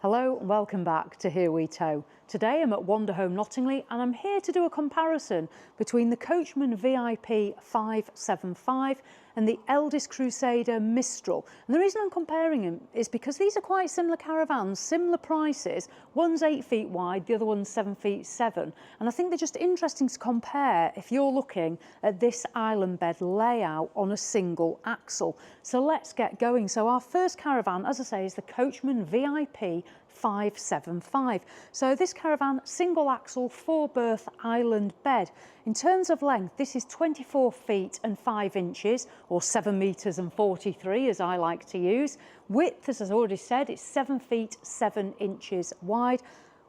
Hello and welcome back to Here We Tow. Today I'm at Wanderhome Nottingley and I'm here to do a comparison between the Coachman VIP 575 and the Elddis Crusader Mistral. And the reason I'm comparing them is because these are quite similar caravans, similar prices. One's 8 feet wide, the other one's 7 feet 7. And I think they're just interesting to compare if you're looking at this island bed layout on a single axle. So let's get going. So our first caravan, as I say, is the Coachman VIP 575. So this caravan, single axle, 4-berth island bed. In terms of length, this is 24 feet and 5 inches, or 7 metres and 43 as I like to use. Width, as I've already said, it's 7 feet 7 inches wide.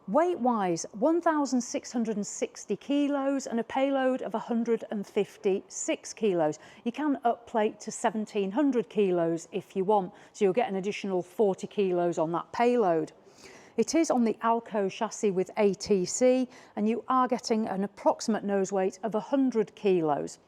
Weight-wise, 1,660 kilos and a payload of 156 kilos. You can upplate to 1,700 kilos if you want, so you'll get an additional 40 kilos on that payload. It is on the Alco chassis with ATC, and you are getting an approximate nose weight of 100 kilos.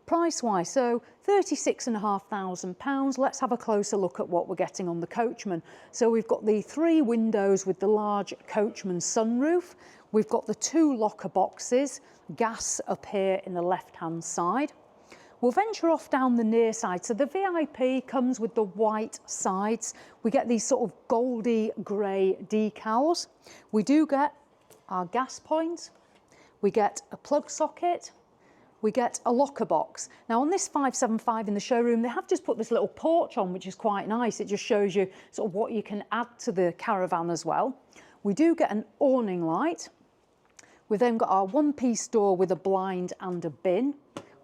Price-wise, so £36,500. Let's have a closer look at what we're getting on the Coachman. So we've got the 3 windows with the large Coachman sunroof. We've got the 2 locker boxes, gas up here in the left-hand side. We'll venture off down the near side. So the VIP comes with the white sides. We get these sort of goldy grey decals. We do get our gas point. We get a plug socket. We get a locker box. Now on this 575 in the showroom, they have just put this little porch on, which is quite nice. It just shows you sort of what you can add to the caravan as well. We do get an awning light. We've then got our one-piece door with a blind and a bin.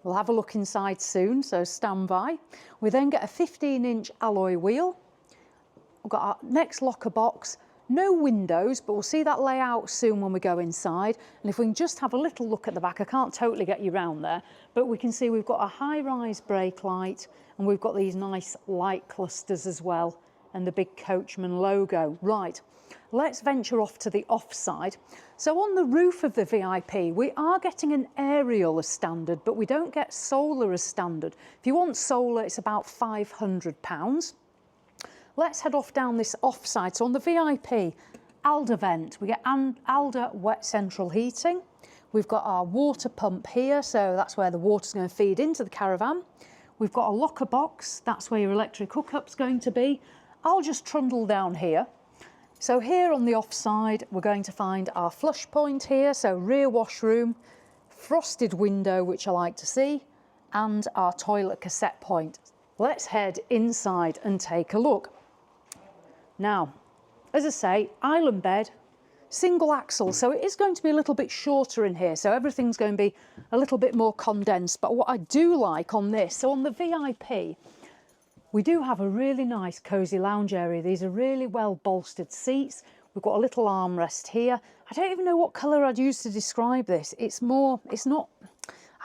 We'll have a look inside soon, so stand by. We then get a 15-inch alloy wheel. We've got our next locker box. No windows, but we'll see that layout soon when we go inside. And if we can just have a little look at the back, I can't totally get you round there, but we can see we've got a high-rise brake light and we've got these nice light clusters as well and the big Coachman logo. Right, let's venture off to the offside. So on the roof of the VIP, we are getting an aerial as standard, but we don't get solar as standard. If you want solar, it's about £500. Let's head off down this offside. So on the VIP, Alda vent, we get Alda wet central heating. We've got our water pump here, so that's where the water's going to feed into the caravan. We've got a locker box, that's where your electric hookup's going to be. I'll just trundle down here. So here on the offside, we're going to find our flush point here, so rear washroom, frosted window, which I like to see, and our toilet cassette point. Let's head inside and take a look. Now, as I say, island bed, single axle, so it is going to be a little bit shorter in here, so everything's going to be a little bit more condensed. But what I do like on this, so on the VIP, we do have a really nice cosy lounge area. These are really well bolstered seats. We've got a little armrest here. I don't even know what colour I'd use to describe this. It's not,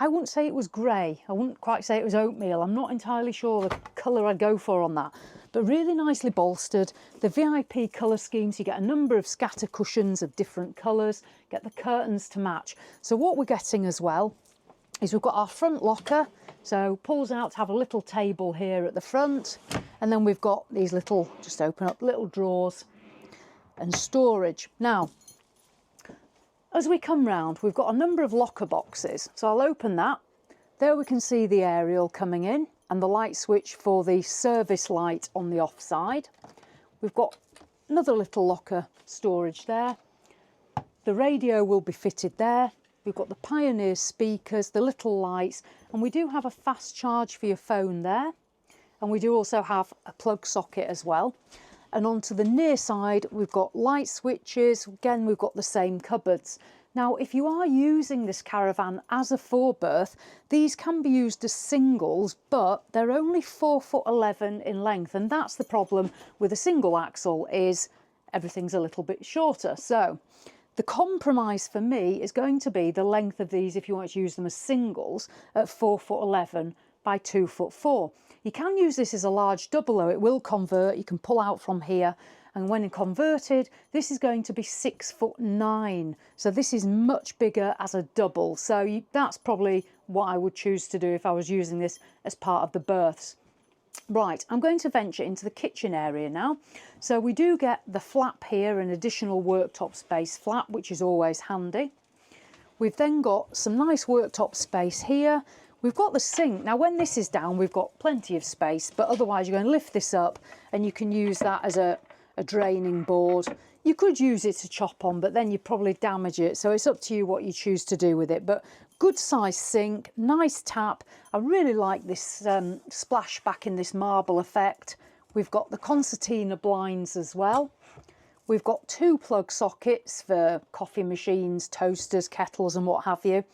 I wouldn't say it was grey. I wouldn't quite say it was oatmeal. I'm not entirely sure the colour I'd go for on that. But really nicely bolstered. The VIP colour schemes, you get a number of scatter cushions of different colours, get the curtains to match. So what we're getting as well is we've got our front locker, so pulls out to have a little table here at the front, and then we've got these little, just open up, little drawers and storage. Now, as we come round, we've got a number of locker boxes, so I'll open that. There we can see the aerial coming in and the light switch for the service light on the offside. We've got another little locker storage there. The radio will be fitted there. We've got the Pioneer speakers, the little lights, and we do have a fast charge for your phone there. And we do also have a plug socket as well. And onto the near side, we've got light switches. Again, we've got the same cupboards. Now, if you are using this caravan as a 4-berth, these can be used as singles, but they're only 4'11" in length. And that's the problem with a single axle, is everything's a little bit shorter. So the compromise for me is going to be the length of these if you want to use them as singles at 4'11" by 2'4". You can use this as a large double though, it will convert, you can pull out from here, and when converted, this is going to be 6'9". So this is much bigger as a double. So that's probably what I would choose to do if I was using this as part of the berths. Right, I'm going to venture into the kitchen area now. So we do get the flap here, an additional worktop space flap, which is always handy. We've then got some nice worktop space here. We've got the sink. Now when this is down, we've got plenty of space, but otherwise you're going to lift this up and you can use that as a draining board. You could use it to chop on, but then you probably damage it. So it's up to you what you choose to do with it. But good size sink, nice tap. I really like this splash back in this marble effect. We've got the concertina blinds as well. We've got 2 plug sockets for coffee machines, toasters, kettles and what have you.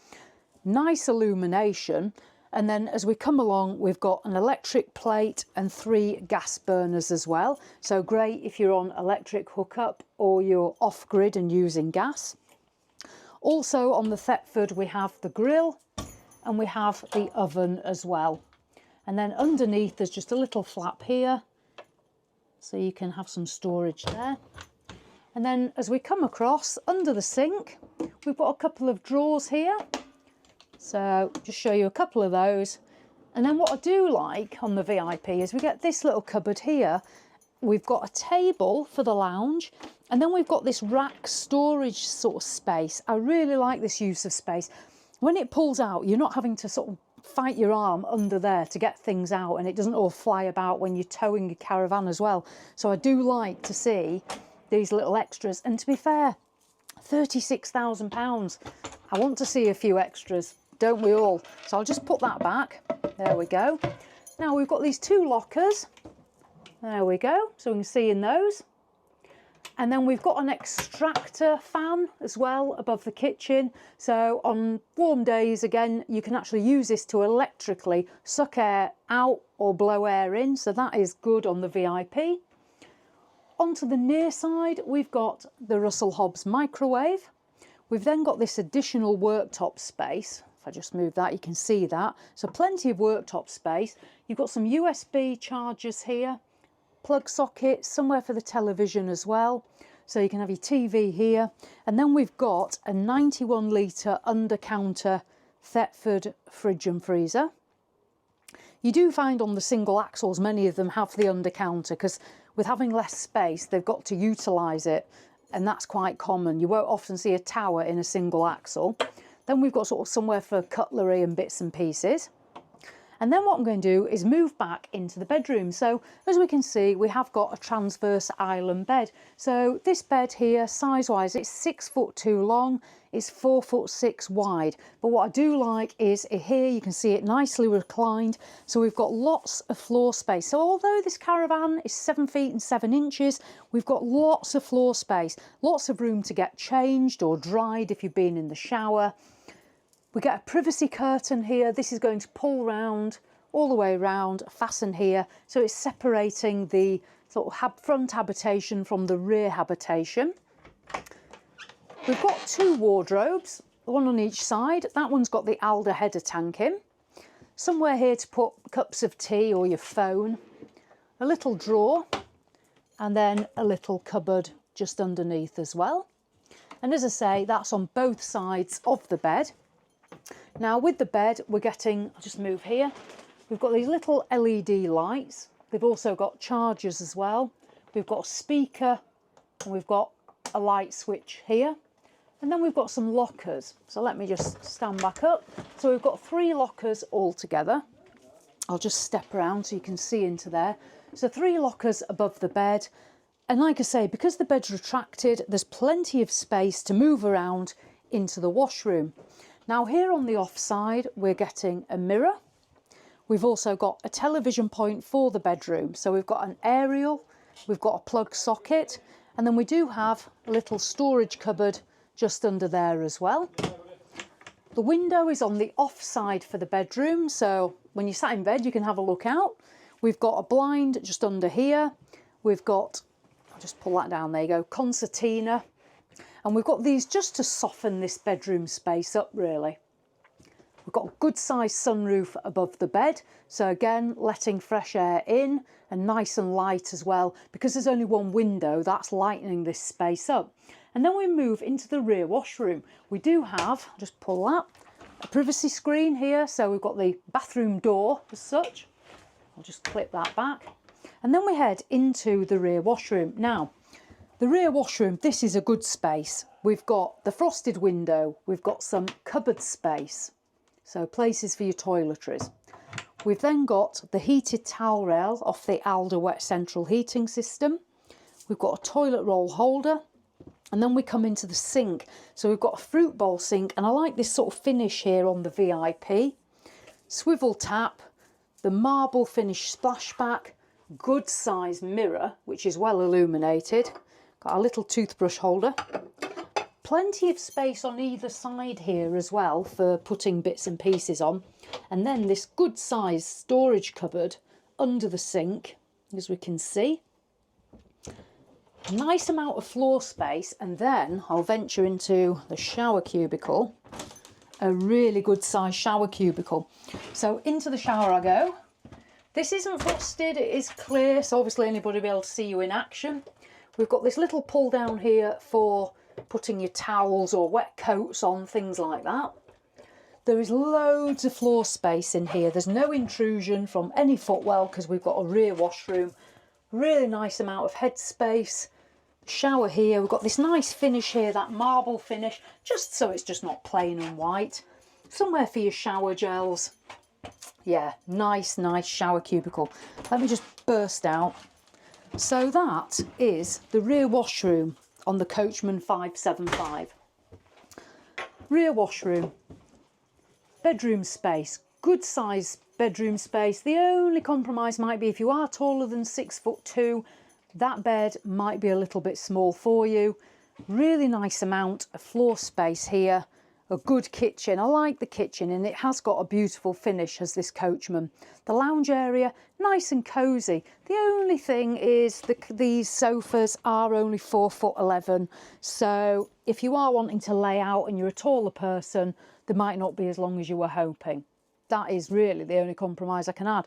Nice illumination. And then as we come along, we've got an electric plate and 3 gas burners as well. So great if you're on electric hookup or you're off grid and using gas. Also on the Thetford, we have the grill and we have the oven as well. And then underneath, there's just a little flap here, so you can have some storage there. And then as we come across under the sink, we've got a couple of drawers here. So just show you a couple of those. And then what I do like on the VIP is we get this little cupboard here. We've got a table for the lounge, and then we've got this rack storage sort of space. I really like this use of space. When it pulls out, you're not having to sort of fight your arm under there to get things out, and it doesn't all fly about when you're towing your caravan as well. So I do like to see these little extras. And to be fair, £36,000. I want to see a few extras, don't we all? So I'll just put that back. There we go. Now we've got these 2 lockers. There we go. So we can see in those. And then we've got an extractor fan as well above the kitchen. So on warm days, again, you can actually use this to electrically suck air out or blow air in. So that is good on the VIP. Onto the near side, we've got the Russell Hobbs microwave. We've then got this additional worktop space. If I just move that, you can see that. So plenty of worktop space. You've got some USB chargers here, plug sockets, somewhere for the television as well. So you can have your TV here. And then we've got a 91 litre under-counter Thetford fridge and freezer. You do find on the single axles, many of them have the under-counter because with having less space, they've got to utilise it. And that's quite common. You won't often see a tower in a single axle. Then we've got sort of somewhere for cutlery and bits and pieces. And then what I'm going to do is move back into the bedroom. So as we can see, we have got a transverse island bed. So this bed here, size-wise, it's 6'2" long, it's 4'6" wide. But what I do like is here you can see it nicely reclined. So we've got lots of floor space. So although this caravan is 7 feet and 7 inches, we've got lots of floor space, lots of room to get changed or dried if you've been in the shower. We get a privacy curtain here. This is going to pull round all the way around, fasten here. So it's separating the sort of front habitation from the rear habitation. We've got 2 wardrobes, one on each side. That one's got the Alder header tank in. Somewhere here to put cups of tea or your phone. A little drawer, and then a little cupboard just underneath as well. And as I say, that's on both sides of the bed. Now with the bed, we're getting, I'll just move here, we've got these little LED lights. They've also got chargers as well. We've got a speaker and we've got a light switch here. And then we've got some lockers. So let me just stand back up. So we've got 3 lockers all together. I'll just step around so you can see into there. So 3 lockers above the bed. And like I say, because the bed's retracted, there's plenty of space to move around into the washroom. Now here on the off side, we're getting a mirror. We've also got a television point for the bedroom. So we've got an aerial, we've got a plug socket, and then we do have a little storage cupboard just under there as well. The window is on the off side for the bedroom. So when you're sat in bed, you can have a look out. We've got a blind just under here. We've got, I'll just pull that down, there you go, concertina. And we've got these just to soften this bedroom space up really. We've got a good sized sunroof above the bed. So again, letting fresh air in and nice and light as well. Because there's only one window, that's lightening this space up. And then we move into the rear washroom. We do have, I'll just pull that, a privacy screen here. So we've got the bathroom door as such. I'll just clip that back. And then we head into the rear washroom. Now, the rear washroom, this is a good space. We've got the frosted window, we've got some cupboard space, so places for your toiletries. We've then got the heated towel rail off the Elddis wet central heating system. We've got a toilet roll holder, and then we come into the sink. So we've got a fruit bowl sink, and I like this sort of finish here on the VIP. Swivel tap, the marble finish splashback, good size mirror, which is well illuminated. Got a little toothbrush holder. Plenty of space on either side here as well for putting bits and pieces on. And then this good size storage cupboard under the sink, as we can see. Nice amount of floor space, and then I'll venture into the shower cubicle. A really good size shower cubicle. So into the shower I go. This isn't frosted, it is clear, so obviously anybody will be able to see you in action. We've got this little pull down here for putting your towels or wet coats on, things like that. There is loads of floor space in here. There's no intrusion from any footwell because we've got a rear washroom. Really nice amount of head space. Shower here. We've got this nice finish here, that marble finish, just so it's just not plain and white. Somewhere for your shower gels. Yeah, nice shower cubicle. Let me just burst out. So that is the rear washroom on the Coachman 575. Rear washroom. Bedroom space, good size bedroom space. The only compromise might be if you are taller than 6'2", that bed might be a little bit small for you. Really nice amount of floor space here. A good kitchen. I like the kitchen, and it has got a beautiful finish as this Coachman. The lounge area, nice and cosy. The only thing is these sofas are only 4'11", so if you are wanting to lay out and you're a taller person, they might not be as long as you were hoping. That is really the only compromise I can add.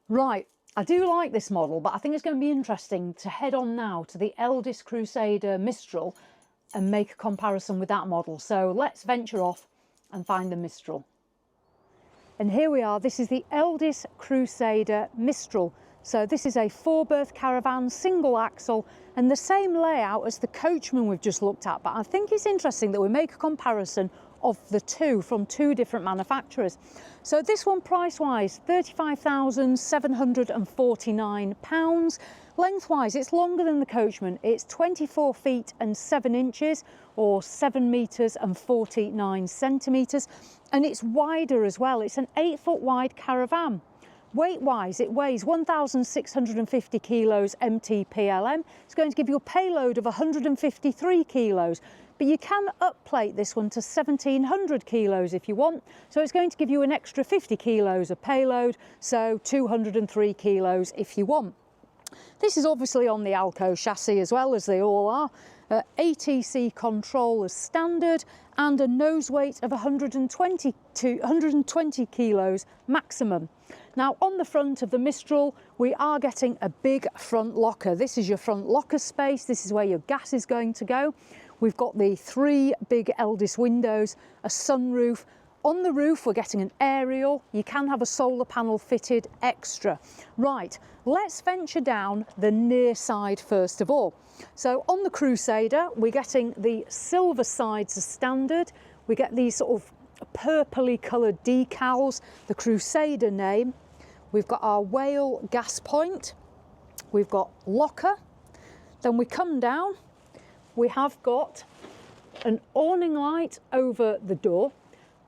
Right, I do like this model, but I think it's going to be interesting to head on now to the Elddis Crusader Mistral and make a comparison with that model. So let's venture off and find the Mistral. And here we are. This is the Elddis Crusader Mistral. So this is a 4-berth caravan, single axle, and the same layout as the Coachman we've just looked at. But I think it's interesting that we make a comparison of the two from two different manufacturers. So this one, price-wise, £35,749. Lengthwise, it's longer than the Coachman. It's 24 feet and 7 inches, or 7 metres and 49 centimetres. And it's wider as well. It's an 8-foot wide caravan. Weight-wise, it weighs 1,650 kilos MTPLM. It's going to give you a payload of 153 kilos. But you can upplate this one to 1,700 kilos if you want. So it's going to give you an extra 50 kilos of payload, so 203 kilos if you want. This is obviously on the Alco chassis as well, as they all are. ATC control as standard, and a nose weight of 120 kilos maximum. Now on the front of the Mistral, we are getting a big front locker. This is your front locker space. This is where your gas is going to go. We've got the 3 big Elddis windows, a sunroof. On the roof, we're getting an aerial. You can have a solar panel fitted extra. Right, let's venture down the near side first of all. So on the Crusader, we're getting the silver sides as standard. We get these sort of purpley coloured decals, the Crusader name. We've got our whale gas point. We've got locker. Then we come down. We have got an awning light over the door.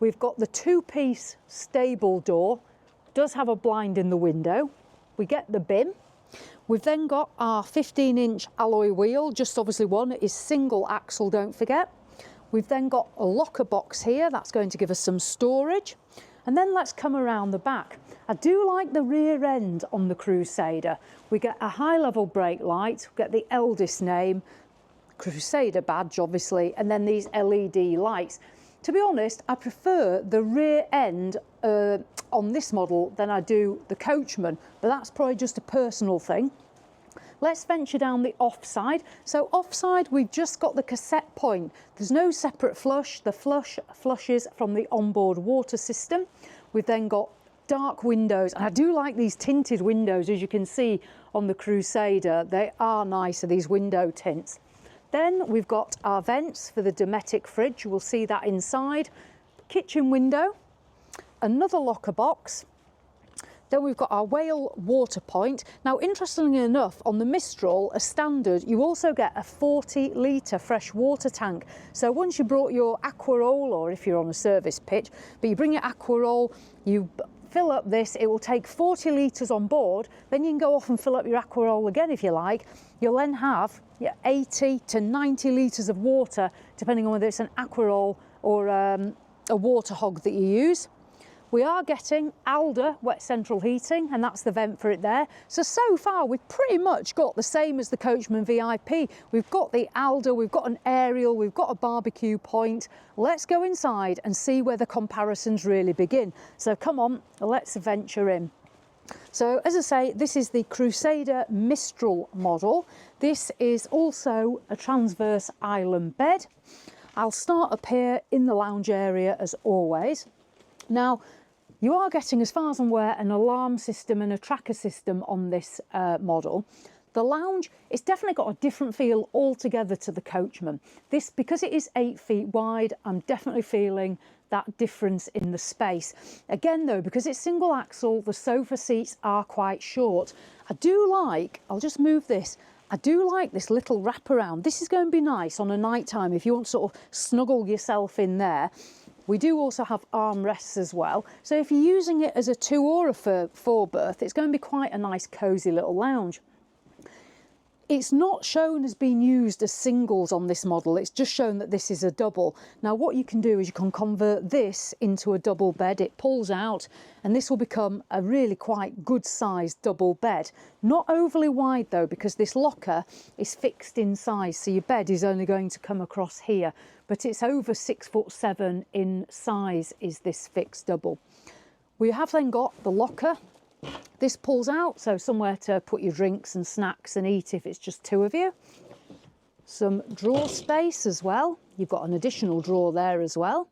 We've got the 2-piece stable door. Does have a blind in the window. We get the bin. We've then got our 15-inch alloy wheel. Just obviously one is single axle, don't forget. We've then got a locker box here. That's going to give us some storage. And then let's come around the back. I do like the rear end on the Crusader. We get a high-level brake light. We get the Elddis name, Crusader badge obviously, and then these LED lights. To be honest, I prefer the rear end on this model than I do the Coachman, but that's probably just a personal thing. Let's venture down the offside. So offside, we've just got the cassette point. There's no separate flush. The flush flushes from the onboard water system. We've then got dark windows, and I do like these tinted windows, as you can see on the Crusader. They are nicer, these window tints. Then we've got our vents for the Dometic fridge. You will see that inside. Kitchen window, another locker box. Then we've got our whale water point. Now, interestingly enough, on the Mistral, as standard, you also get a 40-litre fresh water tank. So once you brought your Aquaroll, or if you're on a service pitch, but you bring your Aquaroll, you fill up this, it will take 40 litres on board, then you can go off and fill up your Aquaroll again if you like. You'll then have 80 to 90 litres of water, depending on whether it's an Aquaroll or a water hog that you use. We are getting Elddis wet central heating, and that's the vent for it there. So far we've pretty much got the same as the Coachman VIP. We've got the Elddis, we've got an aerial, we've got a barbecue point. Let's go inside and see where the comparisons really begin. So come on, let's venture in. So as I say, this is the Crusader Mistral model. This is also a transverse island bed. I'll start up here in the lounge area as always. Now, you are getting, as far as I'm aware, an alarm system and a tracker system on this model. The lounge, it's definitely got a different feel altogether to the Coachman. This, because it is 8 feet wide, I'm definitely feeling that difference in the space. Again though, because it's single axle, the sofa seats are quite short. I do like, I'll just move this, I do like this little wraparound. This is going to be nice on a night time if you want to sort of snuggle yourself in there. We do also have armrests as well. So if you're using it as a 2 or a 4 berth, it's going to be quite a nice cosy little lounge. It's not shown as being used as singles on this model. It's just shown that this is a double. Now what you can do is you can convert this into a double bed. It pulls out and this will become a really quite good sized double bed. Not overly wide though, because this locker is fixed in size. So your bed is only going to come across here, but it's over 6'7" in size is this fixed double. We have then got the locker. This pulls out, so somewhere to put your drinks and snacks and eat if it's just 2 of you. Some drawer space as well. You've got an additional drawer there as well.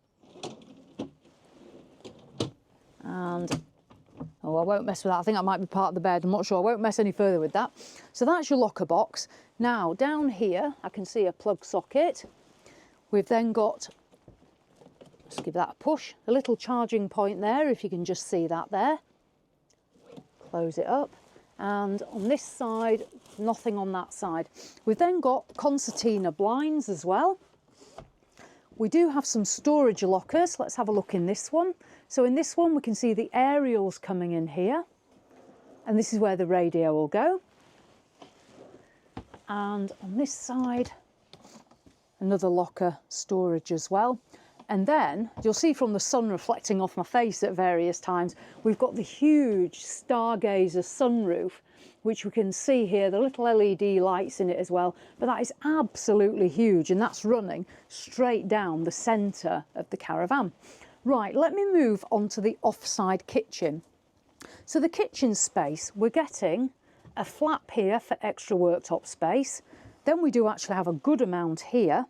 And, oh, I won't mess with that. I think that might be part of the bed. I'm not sure. I won't mess any further with that. So that's your locker box. Now, down here, I can see a plug socket. We've then got, let's give that a push, a little charging point there, if you can just see that there. Close it up, and on this side, nothing on that side. We've then got concertina blinds as well. We do have some storage lockers. Let's have a look in this one. So in this one, we can see the aerials coming in here, and this is where the radio will go. And on this side, another locker storage as well. And then you'll see from the sun reflecting off my face at various times, we've got the huge Stargazer sunroof, which we can see here, the little LED lights in it as well. But that is absolutely huge, and that's running straight down the centre of the Caravan. Right, let me move on to the offside kitchen. So the kitchen space, we're getting a flap here for extra worktop space. Then we do actually have a good amount here.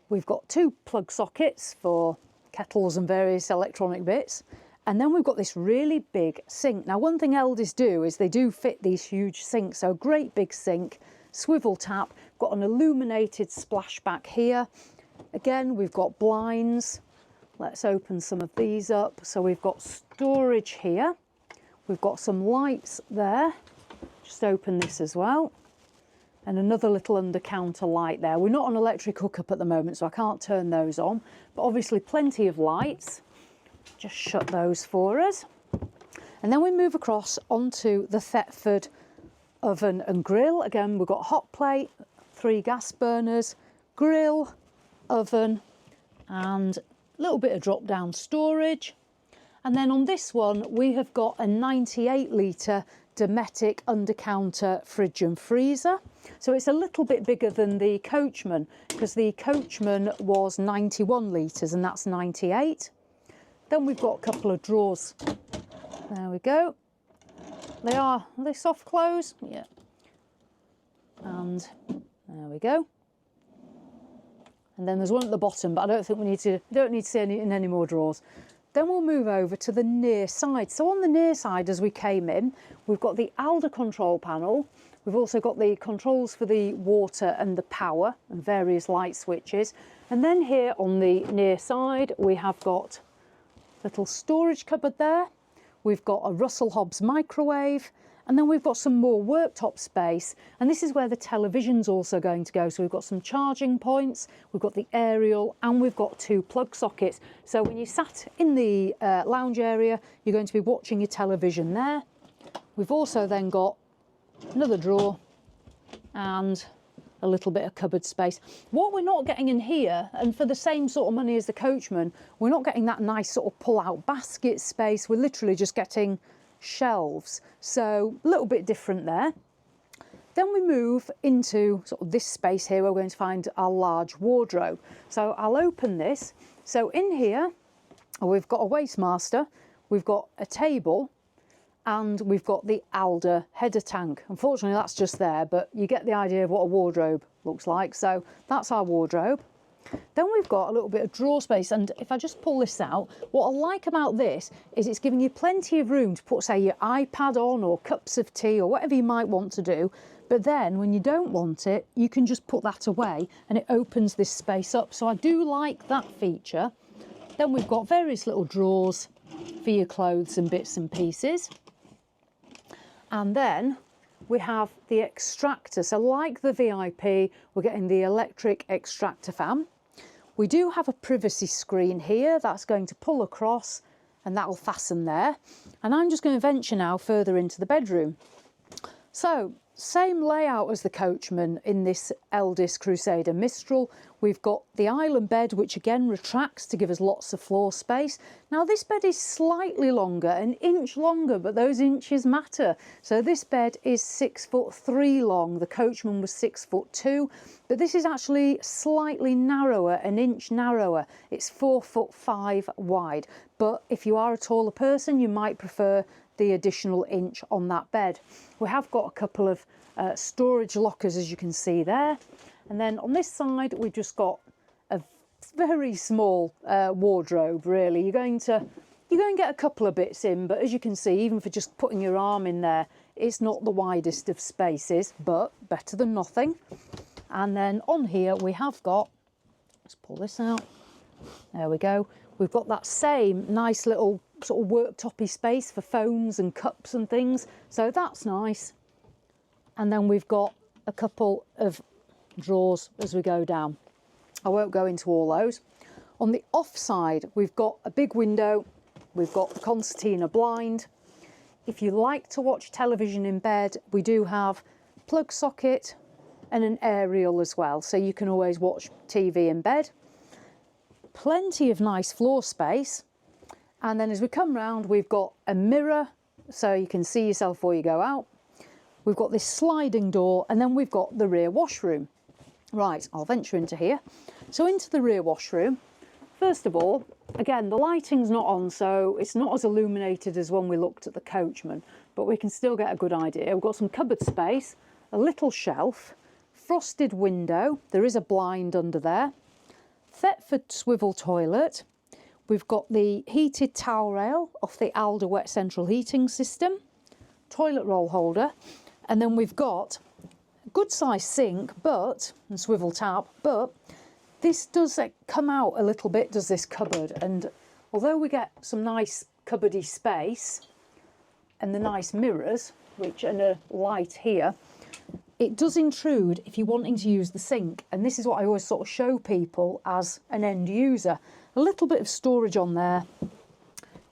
We've got 2 plug sockets for kettles and various electronic bits. And then we've got this really big sink. Now, one thing Elddis do is they do fit these huge sinks. So great big sink, swivel tap, got an illuminated splashback here. Again, we've got blinds. Let's open some of these up. So we've got storage here. We've got some lights there. Just open this as well. And another little under-counter light there. We're not on electric hookup at the moment, so I can't turn those on. But obviously plenty of lights. Just shut those for us. And then we move across onto the Thetford oven and grill. Again, we've got hot plate, 3 gas burners, grill, oven, and a little bit of drop-down storage. And then on this one, we have got a 98-litre Dometic under-counter fridge and freezer. So it's a little bit bigger than the Coachman, because the Coachman was 91 litres and that's 98. Then we've got a couple of drawers. There we go. Are they soft close? Yeah. And there we go. And then there's one at the bottom, but I don't think we need to, don't need to see any more drawers. Then we'll move over to the near side. So on the near side, as we came in, we've got the Elddis control panel. We've also got the controls for the water and the power and various light switches. And then here on the near side, we have got a little storage cupboard there. We've got a Russell Hobbs microwave, and then we've got some more worktop space, and this is where the television's also going to go. So we've got some charging points, we've got the aerial, and we've got 2 plug sockets. So when you sat in the lounge area, you're going to be watching your television there. We've also then got another drawer and a little bit of cupboard space. What we're not getting in here, and for the same sort of money as the Coachman, we're not getting that nice sort of pull-out basket space. We're literally just getting shelves, so a little bit different there. Then we move into sort of this space here where we're going to find our large wardrobe. So I'll open this. So in here we've got a Wastemaster, we've got a table, and we've got the Elddis header tank. Unfortunately that's just there, but you get the idea of what a wardrobe looks like. So that's our wardrobe. Then we've got a little bit of drawer space, and if I just pull this out, what I like about this is it's giving you plenty of room to put, say, your iPad on or cups of tea or whatever you might want to do. But then when you don't want it, you can just put that away and it opens this space up. So I do like that feature. Then we've got various little drawers for your clothes and bits and pieces. And then we have the extractor. So like the VIP, we're getting the electric extractor fan. We do have a privacy screen here that's going to pull across and that will fasten there. And I'm just going to venture now further into the bedroom. So same layout as the Coachman in this Elddis Crusader Mistral. We've got the island bed, which again retracts to give us lots of floor space. Now this bed is slightly longer, an inch longer, but those inches matter. So this bed is 6'3" long. The Coachman was 6'2", but this is actually slightly narrower, an inch narrower. It's 4'5" wide. But if you are a taller person, you might prefer the additional inch on that bed. We have got a couple of storage lockers, as you can see there. And then on this side, we've just got a very small wardrobe, really. You're going to get a couple of bits in, but as you can see, even for just putting your arm in there, it's not the widest of spaces, but better than nothing. And then on here, we have got, let's pull this out. There we go. We've got that same nice little sort of worktopy space for phones and cups and things. So that's nice. And then we've got a couple of drawers as we go down. I won't go into all those. On the off side, we've got a big window. We've got the concertina blind. If you like to watch television in bed, we do have a plug socket and an aerial as well. So you can always watch TV in bed. Plenty of nice floor space. And then as we come round, we've got a mirror so you can see yourself before you go out. We've got this sliding door, and then we've got the rear washroom. Right, I'll venture into here. So into the rear washroom. First of all, again, the lighting's not on, so it's not as illuminated as when we looked at the Coachman, but we can still get a good idea. We've got some cupboard space, a little shelf, frosted window. There is a blind under there. Thetford swivel toilet. We've got the heated towel rail off the Elddis wet central heating system, toilet roll holder, and then we've got a good sized sink, and swivel tap, but this does come out a little bit, does this cupboard, and although we get some nice cupboardy space and the nice mirrors, which and a light here, it does intrude if you're wanting to use the sink, and this is what I always sort of show people as an end user. A little bit of storage on there.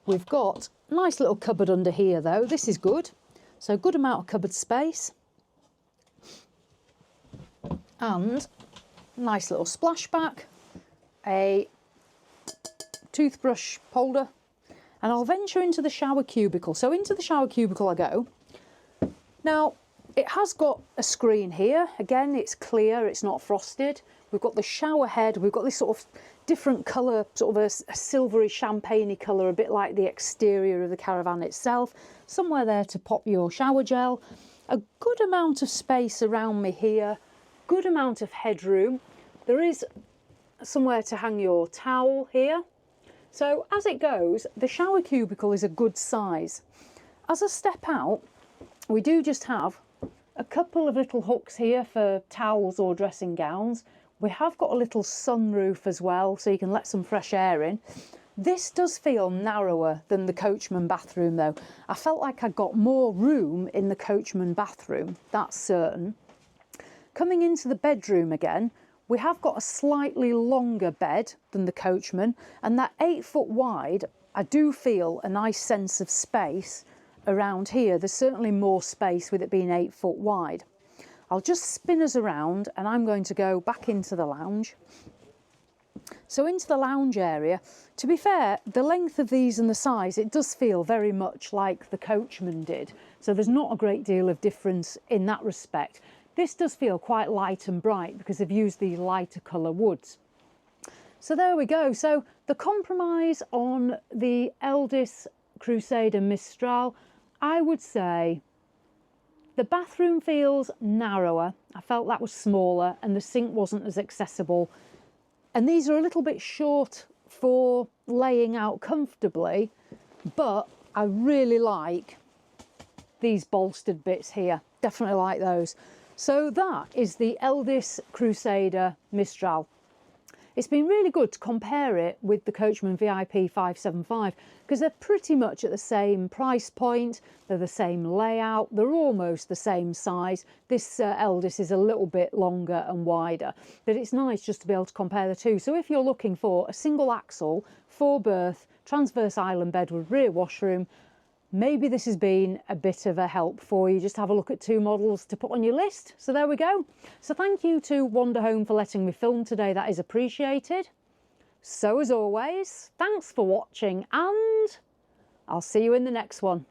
We've got a nice little cupboard under here though. This is good. So good amount of cupboard space. And a nice little splashback. A toothbrush holder. And I'll venture into the shower cubicle. So into the shower cubicle I go. Now, it has got a screen here. Again, it's clear, it's not frosted. We've got the shower head. We've got this sort of different colour, sort of a silvery champagne-y colour, a bit like the exterior of the Caravan itself. Somewhere there to pop your shower gel. A good amount of space around me here. Good amount of headroom. There is somewhere to hang your towel here. So as it goes, the shower cubicle is a good size. As I step out, we do just have a couple of little hooks here for towels or dressing gowns. We have got a little sunroof as well, so you can let some fresh air in. This does feel narrower than the Coachman bathroom though. I felt like I got more room in the Coachman bathroom, that's certain. Coming into the bedroom again, we have got a slightly longer bed than the Coachman, and that 8 foot wide, I do feel a nice sense of space around here. There's certainly more space with it being 8 foot wide. I'll just spin us around and I'm going to go back into the lounge. So into the lounge area, to be fair, the length of these and the size, it does feel very much like the Coachman did. So there's not a great deal of difference in that respect. This does feel quite light and bright because they've used the lighter colour woods. So there we go. So the compromise on the Elddis Crusader Mistral, I would say the bathroom feels narrower. I felt that was smaller and the sink wasn't as accessible. And these are a little bit short for laying out comfortably, but I really like these bolstered bits here. Definitely like those. So that is the Elddis Crusader Mistral. It's been really good to compare it with the Coachman VIP 575 because they're pretty much at the same price point, they're the same layout, they're almost the same size. This Elddis is a little bit longer and wider, but it's nice just to be able to compare the two. So if you're looking for a single axle, 4-berth, transverse island bed with rear washroom, maybe this has been a bit of a help for you. Just have a look at 2 models to put on your list. So there we go. So thank you to Wander Home for letting me film today. That is appreciated. So as always, thanks for watching and I'll see you in the next one.